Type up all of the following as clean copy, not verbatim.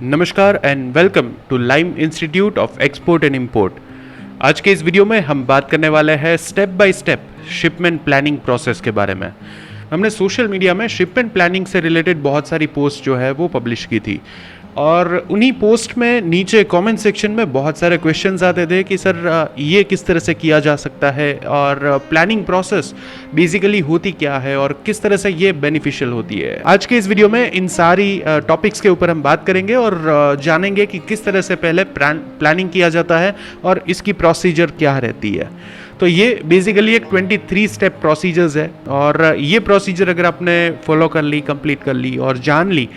नमस्कार and welcome to Lime institute of export and import. आज के इस वीडियो में हम बात करने वाले हैं step by step shipment planning process के बारे में। हमने सोशल मीडिया में शिपमेंट प्लानिंग से रिलेटेड बहुत सारी पोस्ट जो है वो पब्लिश की थी और उन्हीं पोस्ट में नीचे कमेंट सेक्शन में बहुत सारे क्वेश्चंस आते थे कि सर ये किस तरह से किया जा सकता है और प्लानिंग प्रोसेस बेसिकली होती क्या है और किस तरह से ये बेनिफिशियल होती है। आज के इस वीडियो में इन सारी टॉपिक्स के ऊपर हम बात करेंगे और जानेंगे कि किस तरह से पहले प्लानिंग किया जाता है और इसकी प्रोसीजर क्या रहती है। तो ये बेसिकली एक 23 स्टेप प्रोसीजर्स है और ये प्रोसीजर अगर आपने फॉलो कर ली, कंप्लीट कर ली और जान ली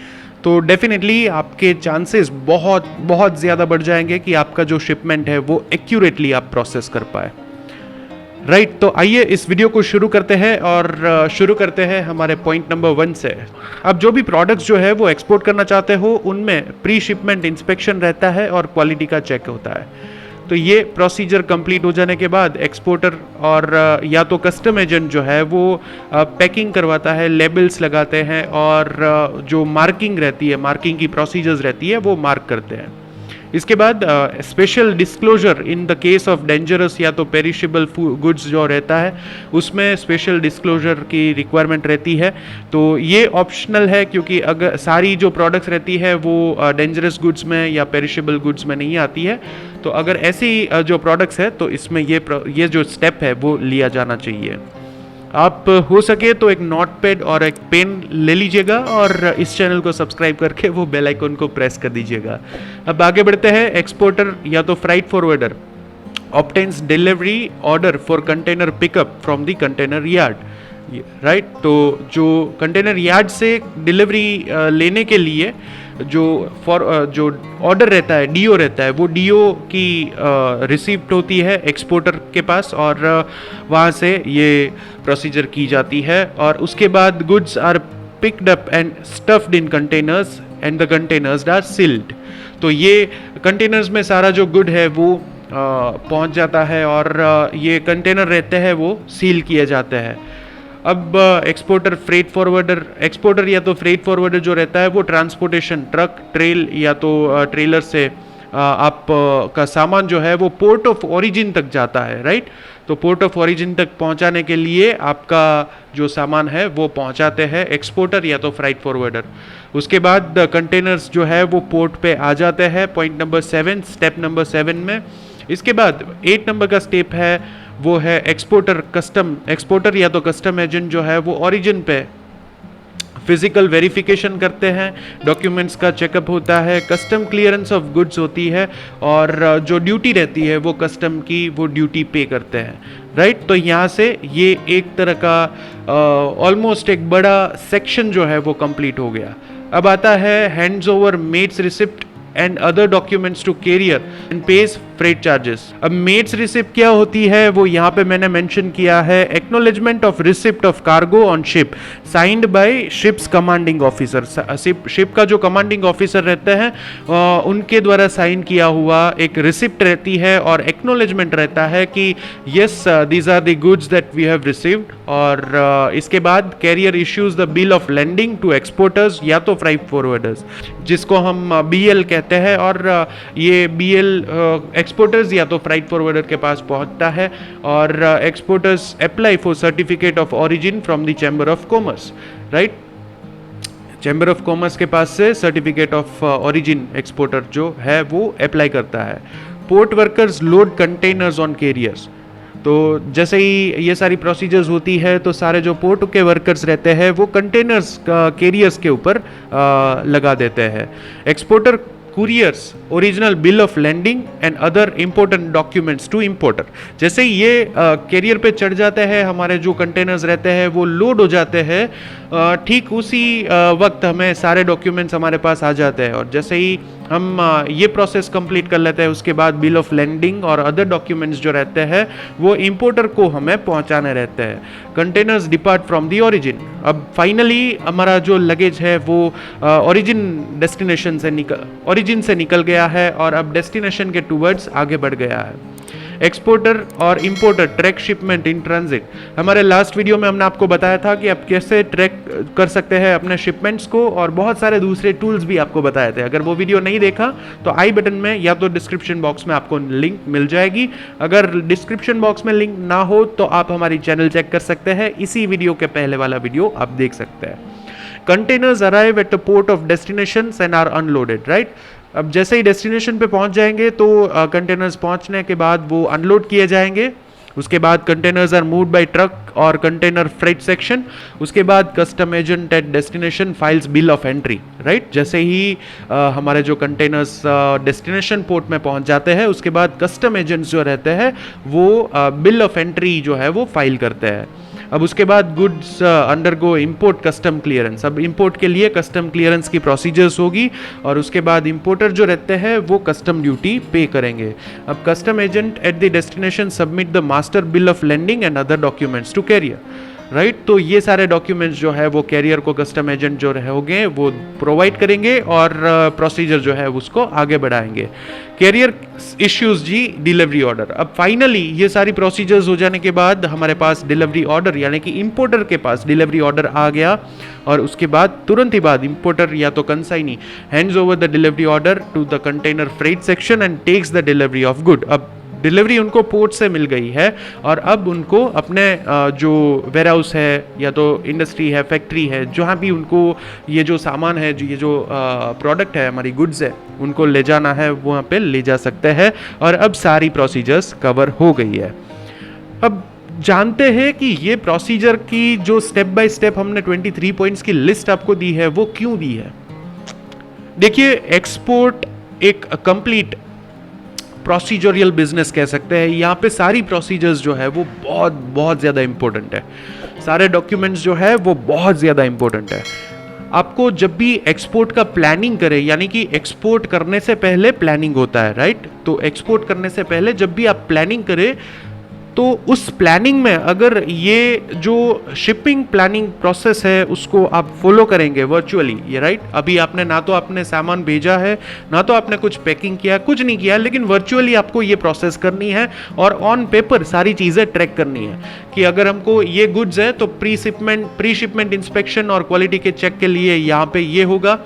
तो डेफिनेटली आपके चांसेस बहुत बहुत ज़्यादा बढ़ जाएंगे कि आपका जो शिपमेंट है वो एक्यूरेटली आप प्रोसेस कर पाए। राइट, तो आइए इस वीडियो को शुरू करते हैं और शुरू करते हैं हमारे पॉइंट नंबर 1 से। अब जो भी प्रोडक्ट्स जो है वो एक्सपोर्ट करना चाहते हो उनमें प्री शिपमेंट इंस्पेक्शन रहता है और क्वालिटी का चेक होता है। तो ये प्रोसीजर कंप्लीट हो जाने के बाद एक्सपोर्टर और या तो कस्टम एजेंट जो है वो पैकिंग करवाता है, लेबल्स लगाते हैं और जो मार्किंग रहती है, मार्किंग की प्रोसीजर्स रहती है वो मार्क करते हैं। इसके बाद special disclosure in the case of dangerous या तो पेरिशेबल गुड्स जो रहता है उसमें स्पेशल डिस्क्लोजर की रिक्वायरमेंट रहती है। तो ये ऑप्शनल है क्योंकि अगर सारी जो प्रोडक्ट्स रहती है वो डेंजरस गुड्स में या पेरिशेबल गुड्स में नहीं आती है। तो अगर ऐसी जो प्रोडक्ट्स है तो इसमें ये जो स्टेप है वो लिया जाना चाहिए। आप हो सके तो एक नोटपैड और एक पेन ले लीजिएगा और इस चैनल को सब्सक्राइब करके वो बेल आइकन को प्रेस कर दीजिएगा। अब आगे बढ़ते हैं। एक्सपोर्टर या तो freight forwarder obtains delivery order for container pickup from the container yard. Right, तो जो कंटेनर यार्ड से डिलीवरी लेने के लिए जो ऑर्डर रहता है, डीओ रहता है, वो डीओ की रिसिप्ट होती है एक्सपोर्टर के पास और वहाँ से ये प्रोसीजर की जाती है। और उसके बाद goods are picked up and stuffed in containers and the containers are sealed. तो ये कंटेनर्स में सारा जो गुड है वो पहुँच जाता है और ये कंटेनर रहते हैं वो सील किए जाते हैं। अब एक्सपोर्टर या तो फ्रेट फॉरवर्डर जो रहता है वो ट्रांसपोर्टेशन ट्रक, ट्रेल या तो ट्रेलर से आप का सामान जो है वो पोर्ट ऑफ ओरिजिन तक जाता है। राइट, तो पोर्ट ऑफ ओरिजिन तक पहुंचाने के लिए आपका जो सामान है वो पहुंचाते हैं एक्सपोर्टर या तो फ्राइट फॉरवर्डर। उसके बाद कंटेनर्स जो है वो पोर्ट पे आ जाते हैं पॉइंट नंबर 7, स्टेप नंबर 7 में। इसके बाद 8 नंबर का स्टेप है वो है एक्सपोर्टर या तो कस्टम एजेंट जो है वो ओरिजिन पे फिजिकल वेरिफिकेशन करते हैं, डॉक्यूमेंट्स का चेकअप होता है, कस्टम क्लियरेंस ऑफ गुड्स होती है और जो ड्यूटी रहती है वो कस्टम की वो ड्यूटी पे करते हैं। राइट, तो यहाँ से ये एक तरह का ऑलमोस्ट एक बड़ा सेक्शन जो है वो कंप्लीट हो गया। अब आता है hands over mates receipt and other documents to carrier and pays freight charges. अब मेड्स रिसिप्ट क्या होती है वो यहाँ पे मैंने मेंशन किया है। Acknowledgement of receipt of cargo on ship signed by ships commanding officer. Ship का जो कमांडिंग ऑफिसर रहते हैं उनके द्वारा साइन किया हुआ एक रिसिप्ट रहती है और एक्नॉलेजमेंट रहता है कि yes these are the goods that we have received. और इसके बाद carrier issues the bill of landing to exporters या तो फ्राइट फॉरवर्डर्स, जिसको हम बीएल कहते हैं। और ये बीएल एक्सपोर्टर्स या तो फ्राइट फॉरवर्डर के पास पहुंचता है और exporters apply for certificate of origin from the chamber of commerce. Right, chamber of commerce के पास से सर्टिफिकेट ऑफ ओरिजिन एक्सपोर्टर जो है वो अप्लाई करता है। Port workers load containers on carriers. तो जैसे ही ये सारी प्रोसीजर्स होती है तो सारे जो पोर्ट के वर्कर्स रहते हैं वो कंटेनर्स कैरियर्स के ऊपर लगा देते हैं। Exporter couriers original bill of landing and other important documents to importer. जैसे ही ये कैरियर पे चढ़ जाते हैं, हमारे जो कंटेनर्स रहते हैं वो लोड हो जाते हैं, ठीक उसी वक्त हमें सारे डॉक्यूमेंट्स हमारे पास आ जाते हैं। और जैसे ही हम ये प्रोसेस कंप्लीट कर लेते हैं उसके बाद बिल ऑफ लैंडिंग और अदर डॉक्यूमेंट्स जो रहते हैं वो इंपोर्टर को हमें पहुंचाने रहते हैं। Containers depart from the origin. अब फाइनली हमारा जो लगेज है वो ओरिजिन से निकल गया है और अब डेस्टिनेशन के टूवर्ड्स आगे बढ़ गया है। एक्सपोर्टर और importer track shipment in transit. हमारे लास्ट वीडियो में हमने आपको बताया था कि आप कैसे ट्रैक कर सकते हैं अपने शिपमेंट्स को, और बहुत सारे दूसरे टूल्स भी आपको बताए थे। अगर वो वीडियो नहीं देखा तो आई बटन में या तो डिस्क्रिप्शन बॉक्स में आपको लिंक मिल जाएगी। अगर डिस्क्रिप्शन बॉक्स में लिंक ना हो तो आप हमारी चैनल चेक कर सकते हैं, इसी वीडियो के पहले वाला वीडियो आप देख सकते हैं। Containers arrive at the port of destination and are unloaded, right. अब जैसे ही डेस्टिनेशन पे पहुंच जाएंगे तो कंटेनर्स पहुंचने के बाद वो अनलोड किए जाएंगे। उसके बाद containers are moved by truck और कंटेनर फ्रेट सेक्शन। उसके बाद custom agent at destination files bill of entry, right. जैसे ही हमारे जो कंटेनर्स डेस्टिनेशन पोर्ट में पहुंच जाते हैं, उसके बाद कस्टम एजेंट्स जो रहते हैं वो बिल ऑफ एंट्री जो है वो फाइल करते हैं। अब उसके बाद goods undergo import custom clearance. अब इंपोर्ट के लिए कस्टम क्लियरेंस की प्रोसीजर्स होगी, और उसके बाद इंपोर्टर जो रहते हैं वो कस्टम ड्यूटी पे करेंगे। अब custom agent at the destination submit the master bill of landing and other documents to carrier, right. तो ये सारे डॉक्यूमेंट्स जो है वो कैरियर को कस्टम एजेंट जो होंगे वो प्रोवाइड करेंगे, और प्रोसीजर जो है उसको आगे बढ़ाएंगे। कैरियर इश्यूज जी डिलीवरी ऑर्डर। अब फाइनली ये सारी प्रोसीजर्स हो जाने के बाद हमारे पास डिलीवरी ऑर्डर, यानी कि इंपोर्टर के पास डिलीवरी ऑर्डर आ गया, और उसके बाद तुरंत ही बाद इंपोर्टर या तो consignee hands over the delivery order to the container freight section and takes the delivery of good. अब डिलीवरी उनको पोर्ट से मिल गई है, और अब उनको अपने जो वेयर हाउस है या तो इंडस्ट्री है, फैक्ट्री है, जहाँ भी उनको ये जो सामान है, ये जो प्रोडक्ट है, हमारी गुड्स है, उनको ले जाना है, वहाँ पे ले जा सकते हैं। और अब सारी प्रोसीजर्स कवर हो गई है। अब जानते हैं कि ये प्रोसीजर की जो स्टेप बाय स्टेप हमने 23 पॉइंट्स की लिस्ट आपको दी है वो क्यों दी है। देखिए, एक्सपोर्ट एक कंप्लीट प्रोसीजरियल बिजनेस कह सकते हैं। यहाँ पे सारी प्रोसीजर्स जो है वो बहुत बहुत ज़्यादा इंपॉर्टेंट है। सारे डॉक्यूमेंट्स जो है वो बहुत ज़्यादा इंपॉर्टेंट है। आपको जब भी एक्सपोर्ट का प्लानिंग करें, यानी कि एक्सपोर्ट करने से पहले प्लानिंग होता है, राइट। तो एक्सपोर्ट करने से पहले जब भी आप प्लानिंग करें तो उस प्लानिंग में अगर ये जो शिपिंग प्लानिंग प्रोसेस है उसको आप फॉलो करेंगे वर्चुअली, ये राइट। अभी आपने ना तो आपने सामान भेजा है, ना तो आपने कुछ पैकिंग किया, कुछ नहीं किया, लेकिन वर्चुअली आपको ये प्रोसेस करनी है और ऑन पेपर सारी चीज़ें ट्रैक करनी है कि अगर हमको ये गुड्स है तो प्री शिपमेंट इंस्पेक्शन और क्वालिटी के चेक के लिए यहाँ पे ये होगा।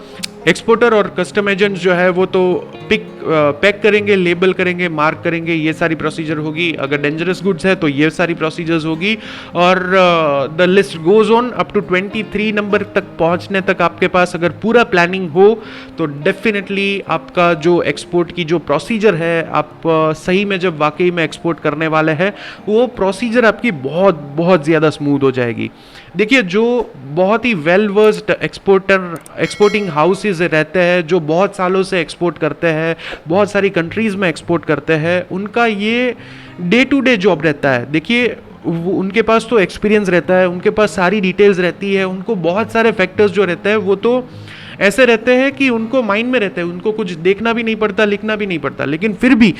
एक्सपोर्टर और कस्टम एजेंट्स जो है वो तो पैक करेंगे, लेबल करेंगे, मार्क करेंगे, ये सारी प्रोसीजर होगी। अगर डेंजरस गुड्स है तो ये सारी प्रोसीजर्स होगी, और the list goes on up to 23 number तक पहुंचने तक आपके पास अगर पूरा प्लानिंग हो तो डेफिनेटली आपका जो एक्सपोर्ट की जो प्रोसीजर है, आप सही में जब वाकई में एक्सपोर्ट करने वाले हैं वो प्रोसीजर आपकी बहुत बहुत ज़्यादा स्मूथ हो जाएगी। देखिए, जो बहुत ही वेल वर्स्ड एक्सपोर्टिंग हाउसेज रहते हैं, जो बहुत सालों से एक्सपोर्ट करते हैं, बहुत सारी कंट्रीज़ में एक्सपोर्ट करते हैं, उनका ये डे टू डे जॉब रहता है। देखिए, उनके पास तो एक्सपीरियंस रहता है, उनके पास सारी डिटेल्स रहती है, उनको बहुत सारे फैक्टर्स जो रहते हैं वो तो ऐसे रहते हैं कि उनको माइंड में रहते हैं, उनको कुछ देखना भी नहीं पड़ता, लिखना भी नहीं पड़ता, लेकिन फिर भी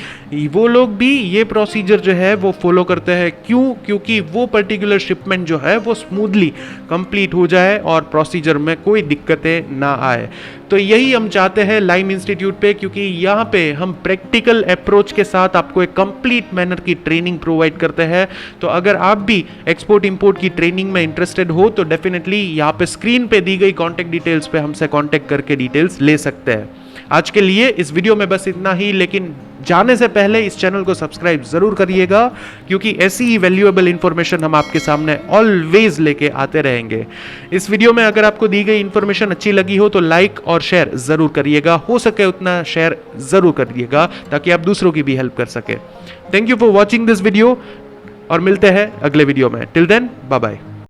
वो लोग भी ये प्रोसीजर जो है वो फॉलो करते हैं। क्यों? क्योंकि वो पर्टिकुलर शिपमेंट जो है वो स्मूथली कंप्लीट हो जाए और प्रोसीजर में कोई दिक्कतें ना आए। तो यही हम चाहते हैं लाइम इंस्टीट्यूट पे, क्योंकि यहाँ पे हम प्रैक्टिकल अप्रोच के साथ आपको एक कंप्लीट मैनर की ट्रेनिंग प्रोवाइड करते हैं। तो अगर आप भी एक्सपोर्ट इंपोर्ट की ट्रेनिंग में इंटरेस्टेड हो तो डेफिनेटली यहाँ पे स्क्रीन पे दी गई कॉन्टैक्ट डिटेल्स पे हमसे कॉन्टैक्ट करके डिटेल्स ले सकते हैं। आज के लिए इस वीडियो में बस इतना ही, लेकिन जाने से पहले इस चैनल को सब्सक्राइब जरूर करिएगा, क्योंकि ऐसी ही वैल्यूएबल इंफॉर्मेशन हम आपके सामने ऑलवेज लेके आते रहेंगे। इस वीडियो में अगर आपको दी गई इंफॉर्मेशन अच्छी लगी हो तो लाइक और शेयर जरूर करिएगा, हो सके उतना शेयर जरूर करिएगा ताकि आप दूसरों की भी हेल्प कर सके। Thank you for watching this video और मिलते हैं अगले वीडियो में। Till then, bye bye.